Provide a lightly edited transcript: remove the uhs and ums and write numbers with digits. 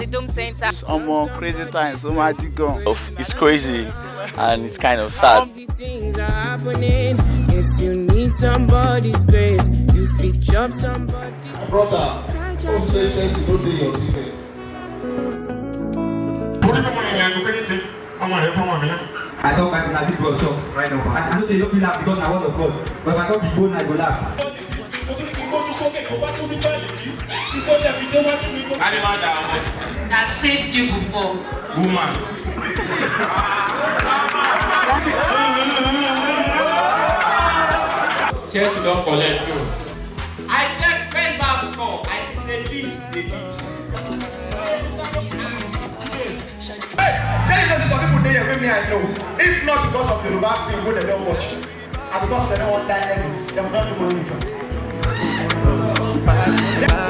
the Dome Center. Some more crazy times, so much gone. It's crazy and it's kind of sad. Things are happening. If you need somebody's grace, you fit jump somebody. Brother, don't say Chelsea, don't do your ticket. I don't mind that this was so. Right now, I don't say don't be laugh because I want to God. But if I don't be born, I go laugh. Animal down. Has chased you before. Woman. Chelsea don't collect too. I check first half score. I see say lead, they lead. Hey, say you know for people there with me I know. If not because of the Yoruba film what they don't watch, and because they don't want that, they don't do money.